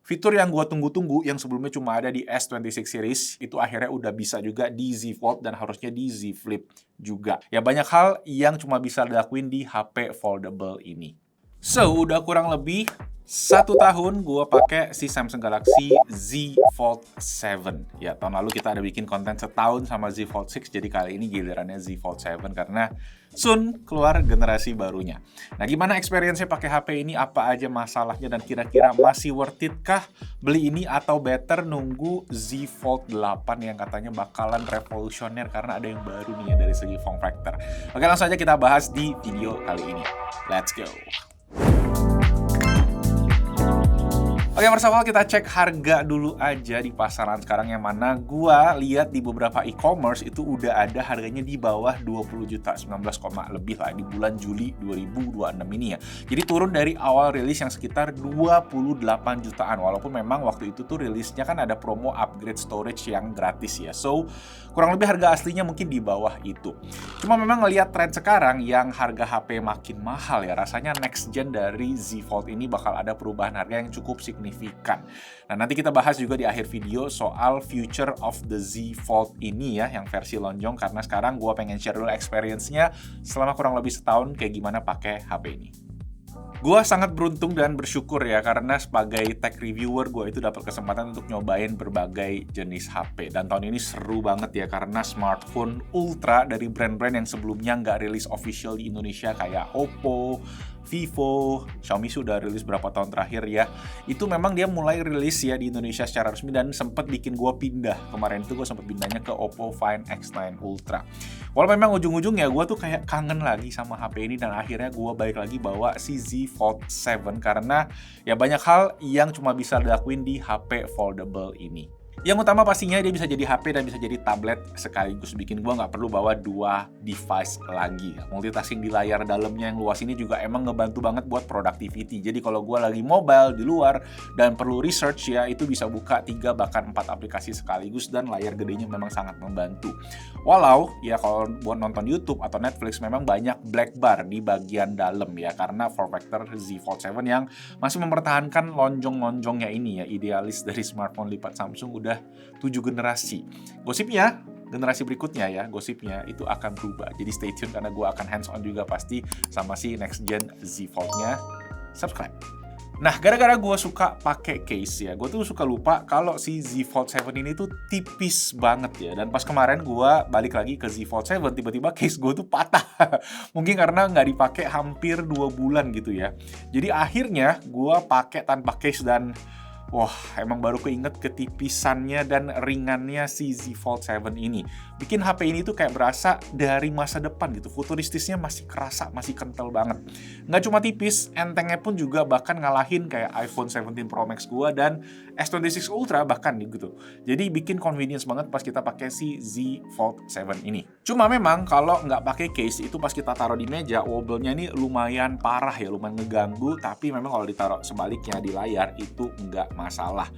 Fitur yang gua tunggu-tunggu yang sebelumnya cuma ada di S26 series itu akhirnya udah bisa juga di Z Fold dan harusnya di Z Flip juga. Ya banyak hal yang cuma bisa dilakuin di HP foldable ini. So, udah kurang lebih 1 tahun gue pakai si Samsung Galaxy Z Fold 7. Ya, tahun lalu kita ada bikin konten setahun sama Z Fold 6, jadi kali ini gilirannya Z Fold 7 karena soon keluar generasi barunya. Nah, gimana experience-nya pakai HP ini? Apa aja masalahnya dan kira-kira masih worth it kah beli ini atau better nunggu Z Fold 8 yang katanya bakalan revolusioner karena ada yang baru nih ya dari segi form factor. Oke, langsung aja kita bahas di video kali ini. Let's go! Oke, first of all kita cek harga dulu aja di pasaran sekarang yang mana gua lihat di beberapa e-commerce itu udah ada harganya di bawah 20 juta, 19, lebih lah di bulan Juli 2026 ini ya. Jadi turun dari awal rilis yang sekitar 28 jutaan walaupun memang waktu itu tuh rilisnya kan ada promo upgrade storage yang gratis ya. So, kurang lebih harga aslinya mungkin di bawah itu. Cuma memang ngelihat tren sekarang yang harga HP makin mahal ya, rasanya next gen dari Z Fold ini bakal ada perubahan harga yang cukup signifikan. Nah, nanti kita bahas juga di akhir video soal future of the Z Fold ini ya, yang versi lonjong, karena sekarang gue pengen share dulu experience-nya selama kurang lebih setahun kayak gimana pakai HP ini. Gue sangat beruntung dan bersyukur ya, karena sebagai tech reviewer gue itu dapat kesempatan untuk nyobain berbagai jenis HP. Dan tahun ini seru banget ya, karena smartphone ultra dari brand-brand yang sebelumnya nggak rilis official di Indonesia kayak Oppo, Vivo, Xiaomi sudah rilis berapa tahun terakhir ya. Itu memang dia mulai rilis ya di Indonesia secara resmi dan sempat bikin gue pindah. Kemarin itu gue sempat pindahnya ke Oppo Find X9 Ultra. Walau memang ujung-ujungnya gue tuh kayak kangen lagi sama HP ini dan akhirnya gue balik lagi bawa si Z Fold 7 karena ya banyak hal yang cuma bisa dilakuin di HP foldable ini. Yang utama pastinya dia bisa jadi HP dan bisa jadi tablet sekaligus, bikin gue nggak perlu bawa dua device lagi. Multitasking di layar dalamnya yang luas ini juga emang ngebantu banget buat productivity. Jadi kalau gue lagi mobile di luar dan perlu research ya, itu bisa buka 3 bahkan 4 aplikasi sekaligus dan layar gedenya memang sangat membantu. Walau ya kalau buat nonton YouTube atau Netflix memang banyak black bar di bagian dalam ya, karena form factor Z Fold 7 yang masih mempertahankan lonjong-lonjongnya ini ya, idealis dari smartphone lipat Samsung udah 7 generasi. Gosipnya, generasi berikutnya ya, gosipnya itu akan berubah. Jadi stay tune karena gue akan hands on juga pasti sama si next gen Z Fold-nya. Subscribe. Nah, gara-gara gue suka pakai case ya, gue tuh suka lupa kalau si Z Fold 7 ini tuh tipis banget ya. Dan pas kemarin gue balik lagi ke Z Fold 7, tiba-tiba case gue tuh patah. Mungkin karena nggak dipakai hampir 2 bulan gitu ya. Jadi akhirnya gue pakai tanpa case dan wah, emang baru keinget ketipisannya dan ringannya si Z Fold 7 ini. Bikin HP ini tuh kayak berasa dari masa depan gitu. Futuristisnya masih kerasa, masih kental banget. Nggak cuma tipis, entengnya pun juga bahkan ngalahin kayak iPhone 17 Pro Max gua dan S26 Ultra bahkan gitu. Jadi bikin convenience banget pas kita pakai si Z Fold 7 ini. Cuma memang kalau nggak pakai case itu pas kita taruh di meja, wobble-nya ini lumayan parah ya, lumayan ngeganggu. Tapi memang kalau ditaruh sebaliknya di layar itu nggak masalah.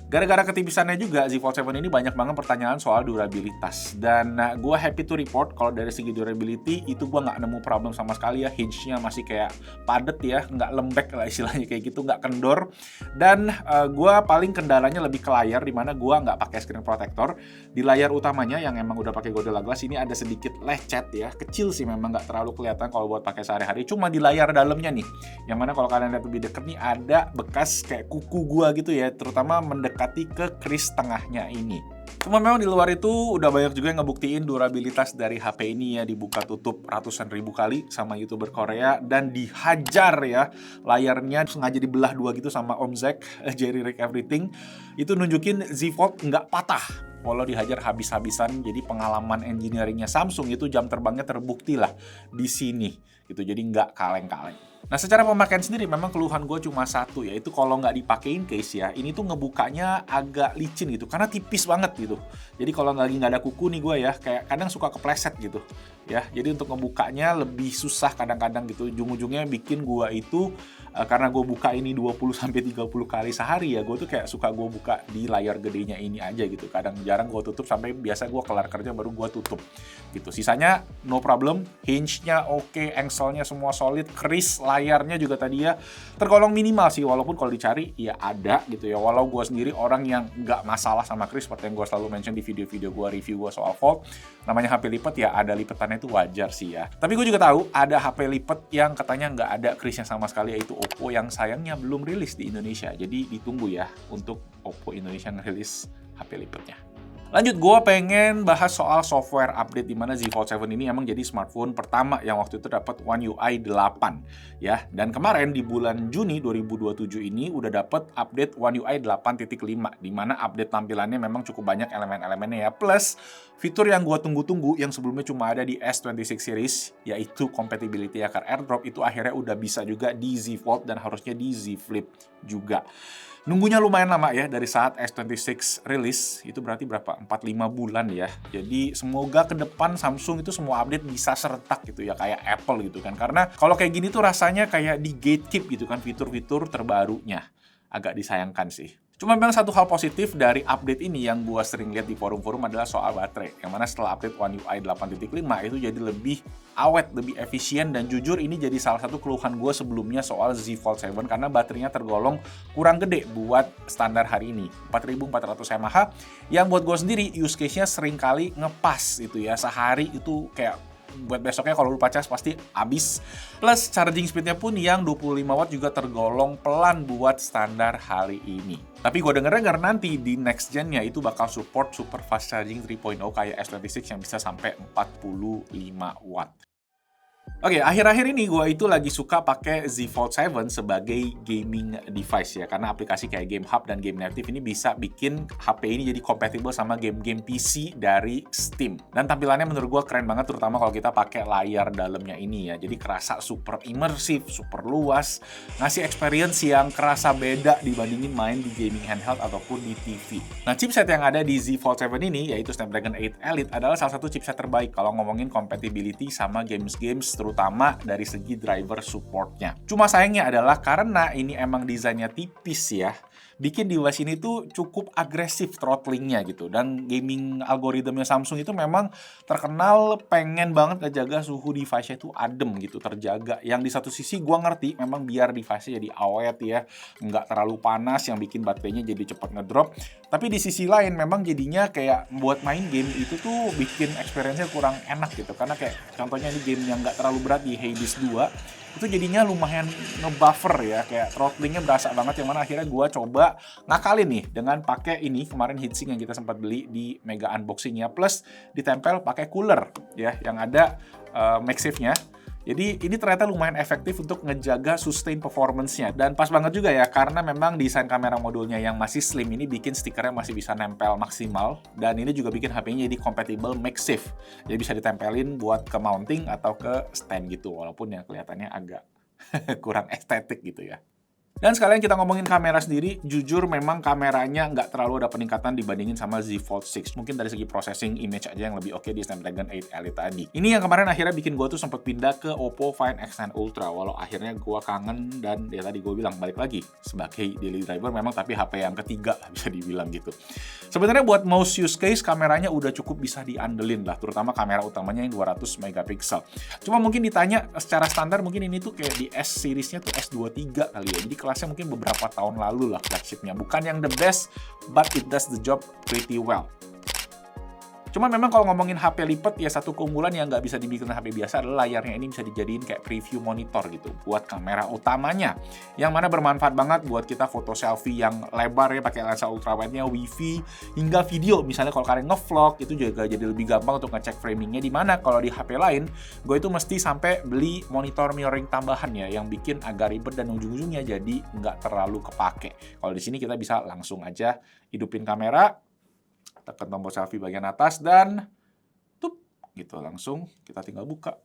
Gara-gara ketipisannya juga, Z Fold 7 ini banyak banget pertanyaan soal durabilitas. Dan gue happy to report kalau dari segi durability itu gue nggak nemu problem sama sekali ya. Hinge-nya masih kayak padet ya, nggak lembek lah istilahnya kayak gitu, nggak kendor. Dan gue paling kendalanya lebih ke layar, dimana gue nggak pakai screen protector. Di layar utamanya yang emang udah pakai Gorilla Glass ini ada sedikit lecet ya, kecil sih memang nggak terlalu kelihatan kalau buat pakai sehari-hari. Cuma di layar dalamnya nih, yang mana kalau kalian lihat lebih deket nih ada bekas kayak kuku gue gitu ya, terutama mendekati ke kris tengahnya ini. Cuma memang di luar itu udah banyak juga yang ngebuktiin durabilitas dari HP ini ya, dibuka tutup ratusan ribu kali sama YouTuber Korea dan dihajar ya layarnya sengaja dibelah 2 gitu sama Om Zack, Jerry Rig Everything. Itu nunjukin Z Fold nggak patah walau dihajar habis-habisan. Jadi pengalaman engineeringnya Samsung itu jam terbangnya terbukti lah di sini gitu, jadi nggak kaleng-kaleng. Nah, secara pemakaian sendiri memang keluhan gue cuma satu, yaitu kalau nggak dipakein case ya, ini tuh ngebukanya agak licin gitu, karena tipis banget gitu. Jadi kalau lagi nggak ada kuku nih gue ya, kayak kadang suka kepleset gitu ya. Jadi untuk ngebukanya lebih susah kadang-kadang gitu. Ujung-ujungnya bikin gue itu karena gue buka ini 20-30 kali sehari ya, gue tuh kayak suka gue buka di layar gedenya ini aja gitu. Kadang jarang gue tutup, sampai biasa gue kelar kerja baru gue tutup gitu. Sisanya no problem, hinge-nya oke, angsle-nya semua solid, kris, layarnya juga tadi ya tergolong minimal sih, walaupun kalau dicari ya ada gitu ya. Walau gue sendiri orang yang nggak masalah sama Kris, seperti yang gue selalu mention di video-video gue review gue soal Fold, namanya HP lipat ya ada lipetannya itu wajar sih ya. Tapi gue juga tahu ada HP lipat yang katanya nggak ada Krisnya sama sekali, yaitu Oppo yang sayangnya belum rilis di Indonesia. Jadi ditunggu ya untuk Oppo Indonesia ngerilis HP lipatnya. Lanjut, gue pengen bahas soal software update, dimana Z Fold 7 ini emang jadi smartphone pertama yang waktu itu dapat One UI 8 ya. Dan kemarin di bulan Juni 2027 ini udah dapat update One UI 8.5, dimana update tampilannya memang cukup banyak elemen-elemennya ya. Plus fitur yang gue tunggu-tunggu yang sebelumnya cuma ada di S26 series, yaitu compatibility akar AirDrop, itu akhirnya udah bisa juga di Z Fold dan harusnya di Z Flip juga. Nunggunya lumayan lama ya, dari saat S26 rilis, itu berarti berapa? 4-5 bulan ya. Jadi semoga ke depan Samsung itu semua update bisa serentak gitu ya, kayak Apple gitu kan. Karena kalau kayak gini tuh rasanya kayak di gatekeep gitu kan, fitur-fitur terbarunya. Agak disayangkan sih. Cuma memang satu hal positif dari update ini yang gue sering lihat di forum-forum adalah soal baterai. Yang mana setelah update One UI 8.5 itu jadi lebih awet, lebih efisien, dan jujur ini jadi salah satu keluhan gue sebelumnya soal Z Fold 7 karena baterainya tergolong kurang gede buat standar hari ini, 4400 mAh, yang buat gue sendiri use case-nya sering kali ngepas gitu ya, sehari itu kayak buat besoknya kalau lupa cas pasti habis. Plus charging speednya pun yang 25 watt juga tergolong pelan buat standar hari ini. Tapi gue denger nanti di next gen-nya itu bakal support super fast charging 3.0 kayak S26 yang bisa sampai 45 watt. Oke, akhir-akhir ini gue itu lagi suka pakai Z Fold 7 sebagai gaming device ya, karena aplikasi kayak Game Hub dan Game Native ini bisa bikin HP ini jadi compatible sama game-game PC dari Steam. Dan tampilannya menurut gue keren banget, terutama kalau kita pakai layar dalamnya ini ya. Jadi kerasa super immersif, super luas, ngasih experience yang kerasa beda dibandingin main di gaming handheld ataupun di TV. Nah, chipset yang ada di Z Fold 7 ini, yaitu Snapdragon 8 Elite, adalah salah satu chipset terbaik kalau ngomongin compatibility sama games-games, terutama dari segi driver supportnya. Cuma sayangnya adalah karena ini emang desainnya tipis ya, bikin device ini tuh cukup agresif throttlingnya gitu. Dan gaming algoritmnya Samsung itu memang terkenal pengen banget ngejaga suhu device-nya itu adem gitu, terjaga. Yang di satu sisi gua ngerti memang biar device-nya jadi awet ya, nggak terlalu panas yang bikin baterainya jadi cepet ngedrop. Tapi di sisi lain memang jadinya kayak buat main game itu tuh bikin experience-nya kurang enak gitu. Karena kayak contohnya ini game yang nggak terlalu berat di Hades 2, itu jadinya lumayan ngebuffer ya, kayak throttlingnya berasa banget, yang mana akhirnya gue coba ngakalin nih dengan pakai ini kemarin heatsink yang kita sempat beli di mega unboxingnya, plus ditempel pakai cooler ya yang ada MagSafe-nya. Jadi ini ternyata lumayan efektif untuk ngejaga sustain performance-nya. Dan pas banget juga ya, karena memang desain kamera modulnya yang masih slim ini bikin stikernya masih bisa nempel maksimal. Dan ini juga bikin HP-nya jadi compatible MagSafe. Jadi bisa ditempelin buat ke mounting atau ke stand gitu, walaupun yang kelihatannya agak kurang estetik gitu ya. Dan sekalian kita ngomongin kamera sendiri, jujur memang kameranya nggak terlalu ada peningkatan dibandingin sama Z Fold 6. Mungkin dari segi processing image aja yang lebih oke di Snapdragon 8 Elite tadi. Ini yang kemarin akhirnya bikin gue tuh sempat pindah ke Oppo Find X9 Ultra, walau akhirnya gue kangen dan ya tadi gue bilang balik lagi sebagai daily driver memang, tapi HP yang ketiga bisa dibilang gitu. Sebenarnya buat most use case kameranya udah cukup bisa diandelin lah, terutama kamera utamanya yang 200 megapiksel. Cuma mungkin ditanya secara standar mungkin ini tuh kayak di S series-nya tuh S23 kali ya. Jadi kelasnya mungkin beberapa tahun lalu lah flagshipnya. Bukan yang the best, but it does the job pretty well. Cuma memang kalau ngomongin HP lipat, ya satu keunggulan yang nggak bisa dibikin HP biasa adalah layarnya ini bisa dijadiin kayak preview monitor gitu buat kamera utamanya. Yang mana bermanfaat banget buat kita foto selfie yang lebar ya, pakai lensa ultrawide-nya, wifi, hingga video. Misalnya kalau kalian ngevlog, itu juga jadi lebih gampang untuk ngecek framingnya. Dimana kalau di HP lain, gue itu mesti sampai beli monitor mirroring tambahan ya, yang bikin agak ribet dan ujung-ujungnya jadi nggak terlalu kepake. Kalau di sini kita bisa langsung aja hidupin kamera, tekan tombol selfie bagian atas, dan tup gitu, langsung kita tinggal buka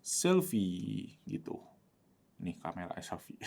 selfie gitu. Nih kamera selfie.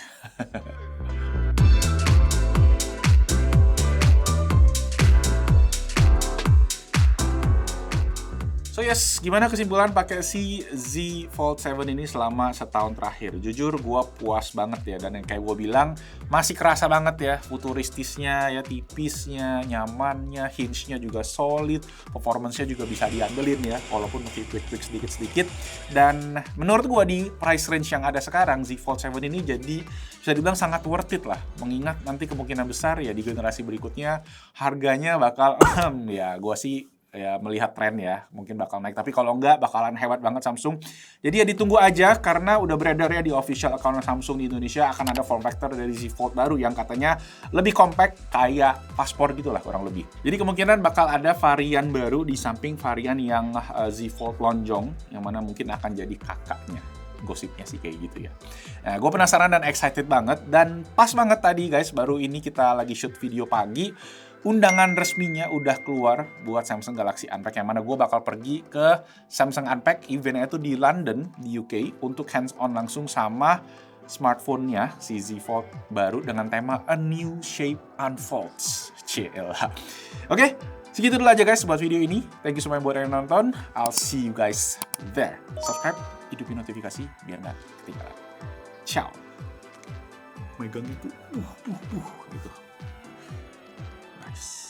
So ya, Yes, gimana kesimpulan pakai si Z Fold 7 ini selama setahun terakhir? Jujur, gue puas banget ya. Dan yang kayak gue bilang, masih kerasa banget ya. Futuristisnya, ya tipisnya, nyamannya, hinge-nya juga solid. Performance-nya juga bisa diandelin ya. Walaupun masih tweak-tweak sedikit-sedikit. Dan menurut gue di price range yang ada sekarang, Z Fold 7 ini jadi bisa dibilang sangat worth it lah. Mengingat nanti kemungkinan besar ya di generasi berikutnya, harganya bakal, ya gue sih ya melihat tren ya, mungkin bakal naik. Tapi kalau enggak, bakalan hebat banget Samsung. Jadi ya ditunggu aja, karena udah beredar ya di official account Samsung di Indonesia akan ada form factor dari Z Fold baru yang katanya lebih compact, kayak paspor gitu lah kurang lebih. Jadi kemungkinan bakal ada varian baru di samping varian yang Z Fold lonjong, yang mana mungkin akan jadi kakaknya. Gosipnya sih kayak gitu ya. Nah, gue penasaran dan excited banget. Dan pas banget tadi guys, baru ini kita lagi shoot video pagi. Undangan resminya udah keluar buat Samsung Galaxy Unpacked, yang mana gue bakal pergi ke Samsung Unpacked, eventnya itu di London, di UK, untuk hands-on langsung sama smartphone-nya, si Z Fold baru dengan tema A New Shape Unfolds. Cielah. Oke, segitu dulu aja guys buat video ini. Thank you so much buat yang nonton. I'll see you guys there. Subscribe, hidupin notifikasi biar nggak ketinggalan. Ciao. Megang itu, gitu. Nice.